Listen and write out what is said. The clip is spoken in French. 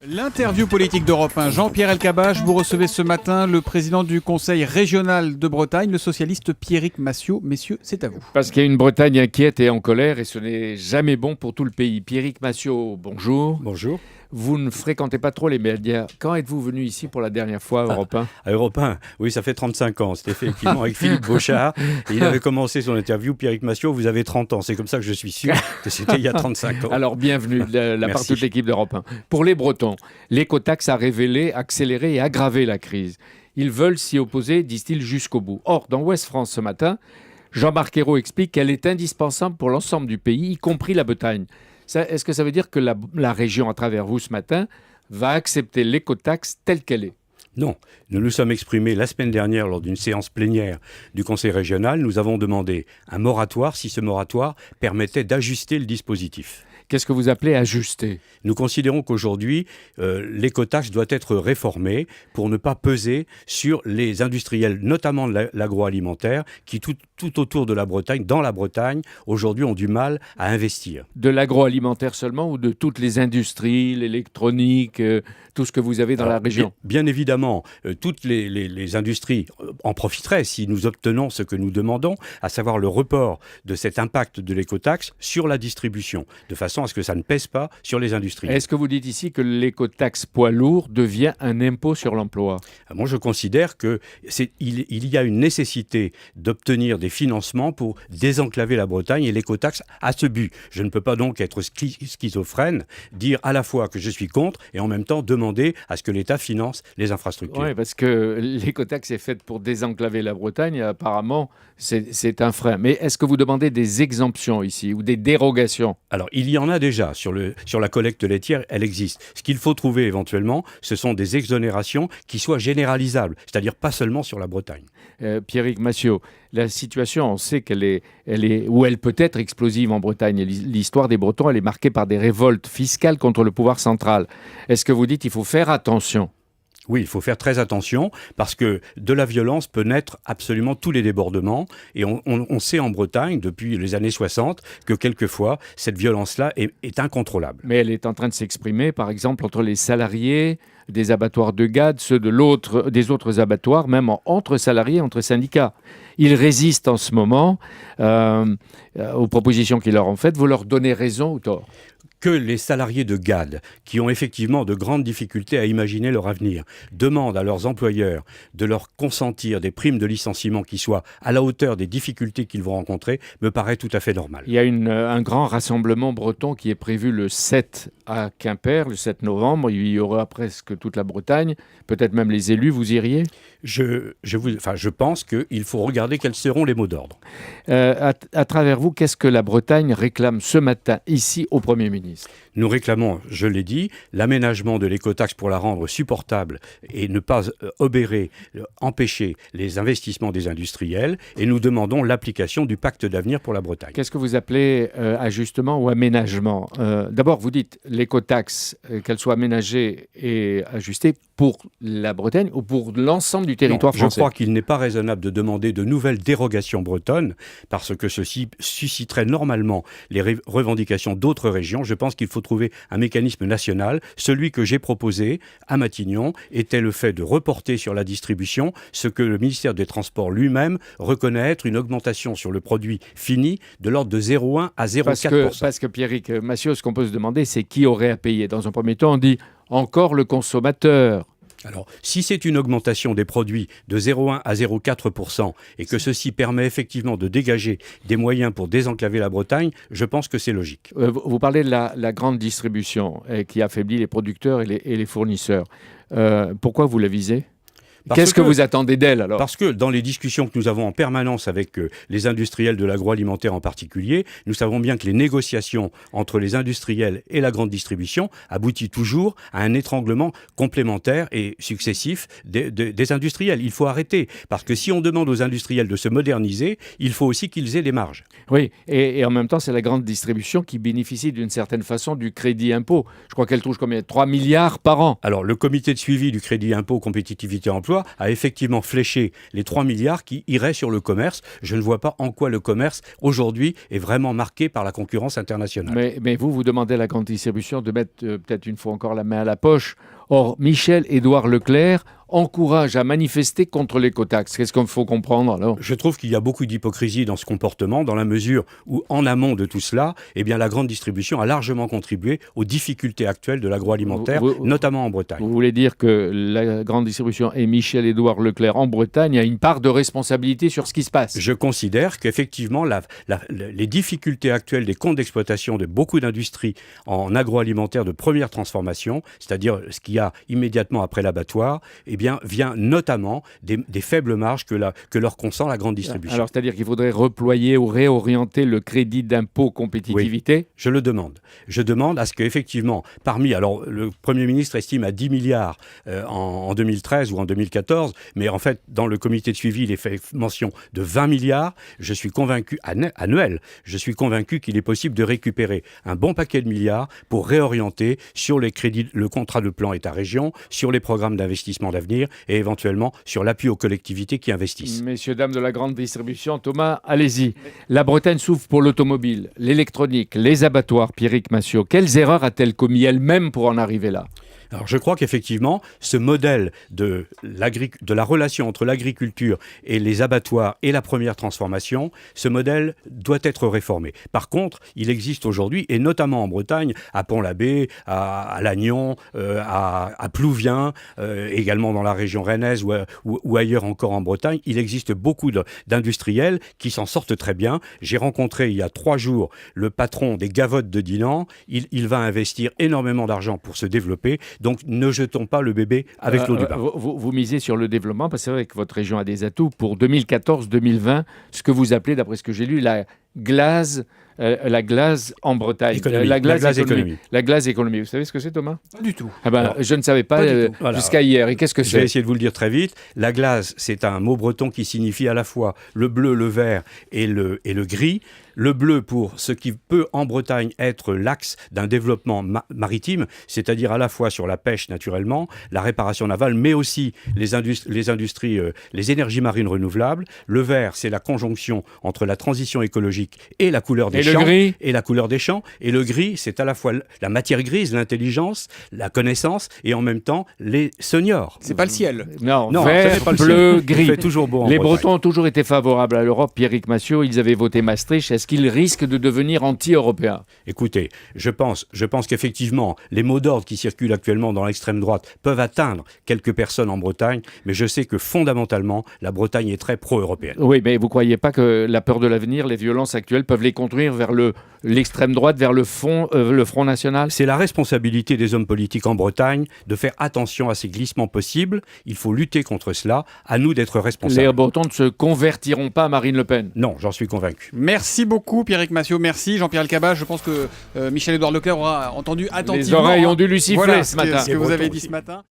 L'interview politique d'Europe 1, Jean-Pierre Elkabbach, vous recevez ce matin le président du Conseil régional de Bretagne, le socialiste Pierrick Massiot. Messieurs, c'est à vous. Parce qu'il y a une Bretagne inquiète et en colère et ce n'est jamais bon pour tout le pays. Pierrick Massiot, bonjour. Bonjour. Vous ne fréquentez pas trop les médias. Quand êtes-vous venu ici pour la dernière fois à Europe 1 À Europe 1, oui, ça fait 35 ans. C'était effectivement avec Philippe Beauchard. Et il avait commencé son interview. Pierrick Massiot, vous avez 30 ans. C'est comme ça que je suis sûr que c'était il y a 35 ans. Alors bienvenue de la part de toute l'équipe d'Europe 1. Pour les Bretons, l'écotaxe a révélé, accéléré et aggravé la crise. Ils veulent s'y opposer, disent-ils, jusqu'au bout. Or, dans Ouest France ce matin, Jean-Marc Ayrault explique qu'elle est indispensable pour l'ensemble du pays, y compris la Bretagne. Est-ce que ça veut dire que la région, à travers vous ce matin, va accepter l'écotaxe telle qu'elle est ? Non, nous nous sommes exprimés la semaine dernière lors d'une séance plénière du Conseil régional. Nous avons demandé un moratoire si ce moratoire permettait d'ajuster le dispositif. Qu'est-ce que vous appelez ajuster ? Nous considérons qu'aujourd'hui, l'écotaxe doit être réformée pour ne pas peser sur les industriels, notamment de l'agroalimentaire, qui tout autour de la Bretagne, dans la Bretagne, aujourd'hui ont du mal à investir. De l'agroalimentaire seulement ou de toutes les industries, l'électronique, tout ce que vous avez dans la région ? Bien évidemment, toutes les industries en profiteraient si nous obtenons ce que nous demandons, à savoir le report de cet impact de l'écotaxe sur la distribution, de façon à ce que ça ne pèse pas sur les industries. Est-ce que vous dites ici que l'écotaxe poids lourd devient un impôt sur l'emploi ? Moi, je considère qu'il y a une nécessité d'obtenir des financements pour désenclaver la Bretagne et l'écotaxe à ce but. Je ne peux pas donc être schizophrène, dire à la fois que je suis contre et en même temps demander à ce que l'État finance les infrastructures. Oui, parce que l'écotaxe est faite pour désenclaver la Bretagne et apparemment, c'est un frein. Mais est-ce que vous demandez des exemptions ici ou des dérogations ? Alors, il y en a déjà sur la collecte laitière, elle existe. Ce qu'il faut trouver éventuellement, ce sont des exonérations qui soient généralisables, c'est-à-dire pas seulement sur la Bretagne. Pierrick Massiot, la situation, on sait qu'elle est, ou elle peut être explosive en Bretagne. L'histoire des Bretons, elle est marquée par des révoltes fiscales contre le pouvoir central. Est-ce que vous dites qu'il faut faire attention ? Oui, il faut faire très attention parce que de la violence peut naître absolument tous les débordements. Et on sait en Bretagne, depuis les années 60, que quelquefois, cette violence-là est incontrôlable. Mais elle est en train de s'exprimer, par exemple, entre les salariés des abattoirs de Gade, ceux des autres abattoirs, même entre salariés, entre syndicats. Ils résistent en ce moment aux propositions qu'ils leur ont faites. Vous leur donnez raison ou tort ? Que les salariés de Gade, qui ont effectivement de grandes difficultés à imaginer leur avenir, demandent à leurs employeurs de leur consentir des primes de licenciement qui soient à la hauteur des difficultés qu'ils vont rencontrer, me paraît tout à fait normal. Il y a un grand rassemblement breton qui est prévu le 7 à Quimper, le 7 novembre. Il y aura presque toute la Bretagne, peut-être même les élus. Vous iriez ? Je pense qu'il faut regarder quels seront les mots d'ordre. À travers vous, qu'est-ce que la Bretagne réclame ce matin, ici, au Premier ministre ? Nous réclamons, je l'ai dit, l'aménagement de l'écotaxe pour la rendre supportable et ne pas obérer, empêcher les investissements des industriels. Et nous demandons l'application du pacte d'avenir pour la Bretagne. Qu'est-ce que vous appelez ajustement ou aménagement ? D'abord, vous dites l'écotaxe, qu'elle soit aménagée et ajustée pour la Bretagne ou pour l'ensemble du territoire français ? Je crois qu'il n'est pas raisonnable de demander de nouvelles dérogations bretonnes parce que ceci susciterait normalement les revendications d'autres régions. Je pense qu'il faut trouver un mécanisme national. Celui que j'ai proposé à Matignon était le fait de reporter sur la distribution ce que le ministère des Transports lui-même reconnaît être une augmentation sur le produit fini de l'ordre de 0,1 à 0,4%. Parce que Pierrick Massiot, ce qu'on peut se demander, c'est qui aurait à payer. Dans un premier temps, on dit encore le consommateur. Alors, si c'est une augmentation des produits de 0,1 à 0,4% et que ceci permet effectivement de dégager des moyens pour désenclaver la Bretagne, je pense que c'est logique. Vous parlez de la grande distribution qui affaiblit les producteurs et les fournisseurs. Pourquoi vous la visez ? Qu'est-ce que vous attendez d'elle alors ? Parce que dans les discussions que nous avons en permanence avec les industriels de l'agroalimentaire en particulier, nous savons bien que les négociations entre les industriels et la grande distribution aboutissent toujours à un étranglement complémentaire et successif des industriels. Il faut arrêter, parce que si on demande aux industriels de se moderniser, il faut aussi qu'ils aient des marges. Oui, et en même temps, c'est la grande distribution qui bénéficie d'une certaine façon du crédit impôt. Je crois qu'elle touche combien ? 3 milliards par an. Alors, le comité de suivi du crédit impôt compétitivité emploi l'emploi a effectivement fléché les 3 milliards qui iraient sur le commerce. Je ne vois pas en quoi le commerce, aujourd'hui, est vraiment marqué par la concurrence internationale. Mais vous demandez à la grande distribution de mettre peut-être une fois encore la main à la poche. Or, Michel-Édouard Leclerc encourage à manifester contre l'écotaxe. Qu'est-ce qu'il faut comprendre alors ? Je trouve qu'il y a beaucoup d'hypocrisie dans ce comportement, dans la mesure où, en amont de tout cela, eh bien, la grande distribution a largement contribué aux difficultés actuelles de l'agroalimentaire, notamment en Bretagne. Vous voulez dire que la grande distribution et Michel-Édouard Leclerc en Bretagne a une part de responsabilité sur ce qui se passe ? Je considère qu'effectivement, les difficultés actuelles des comptes d'exploitation de beaucoup d'industries en agroalimentaire de première transformation, c'est-à-dire ce qu'il y a immédiatement après l'abattoir, eh bien, vient notamment des faibles marges que leur consent la grande distribution. Alors, c'est-à-dire qu'il faudrait reployer ou réorienter le crédit d'impôt compétitivité ? Oui, je le demande. Je demande à ce qu'effectivement, alors le Premier ministre estime à 10 milliards en 2013 ou en 2014, mais en fait, dans le comité de suivi, il est fait mention de 20 milliards. Je suis convaincu, annuel, je suis convaincu qu'il est possible de récupérer un bon paquet de milliards pour réorienter sur les crédits, le contrat de plan État-région, sur les programmes d'investissement d'avenir et éventuellement sur l'appui aux collectivités qui investissent. Messieurs, dames de la grande distribution, Thomas, allez-y. La Bretagne souffre pour l'automobile, l'électronique, les abattoirs. Pierrick Massiot, quelles erreurs a-t-elle commis elle-même pour en arriver là ? Alors je crois qu'effectivement, ce modèle de la relation entre l'agriculture et les abattoirs et la première transformation, ce modèle doit être réformé. Par contre, il existe aujourd'hui, et notamment en Bretagne, à Pont-l'Abbé, à Lannion, à Plouvien, également dans la région rennaise ou ailleurs encore en Bretagne, il existe beaucoup d'industriels qui s'en sortent très bien. J'ai rencontré il y a 3 jours le patron des Gavottes de Dinan. Il va investir énormément d'argent pour se développer. Donc ne jetons pas le bébé avec l'eau du bain. Vous misez sur le développement, parce que c'est vrai que votre région a des atouts. Pour 2014-2020, ce que vous appelez, d'après ce que j'ai lu, la glace en Bretagne. La glace économie. La glace économie. Vous savez ce que c'est, Thomas ? Pas du tout. Je ne savais pas jusqu'à hier. Et qu'est-ce que c'est ? Je vais essayer de vous le dire très vite. La glace, c'est un mot breton qui signifie à la fois le bleu, le vert et le gris. Le bleu pour ce qui peut en Bretagne être l'axe d'un développement maritime, c'est-à-dire à la fois sur la pêche naturellement, la réparation navale, mais aussi les industries, les énergies marines renouvelables. Le vert, c'est la conjonction entre la transition écologique et la couleur des champs. Le gris ? Et la couleur des champs. Et le gris, c'est à la fois la matière grise, l'intelligence, la connaissance et en même temps les seniors. C'est pas le ciel. Non, ça vert, n'est pas le bleu, ciel. gris. Il fait toujours beau en Les Bretagne. Bretons ont toujours été favorables à l'Europe. Pierrick Massiot, ils avaient voté Maastricht. Est-ce qu'ils risquent de devenir anti-européens ? Écoutez, je pense qu'effectivement, les mots d'ordre qui circulent actuellement dans l'extrême droite peuvent atteindre quelques personnes en Bretagne, mais je sais que fondamentalement, la Bretagne est très pro-européenne. Oui, mais vous ne croyez pas que la peur de l'avenir, les violences actuelles peuvent les conduire vers l'extrême droite, vers le Front National ? C'est la responsabilité des hommes politiques en Bretagne de faire attention à ces glissements possibles. Il faut lutter contre cela. À nous d'être responsables. Les Bretons ne se convertiront pas à Marine Le Pen ? Non, j'en suis convaincu. Merci beaucoup, Pierrick Massiot. Merci, Jean-Pierre Elkabbach. Je pense que Michel-Édouard Leclerc aura entendu attentivement. Les oreilles ont dû lui siffler voilà ce matin. ce que vous avez dit ce matin.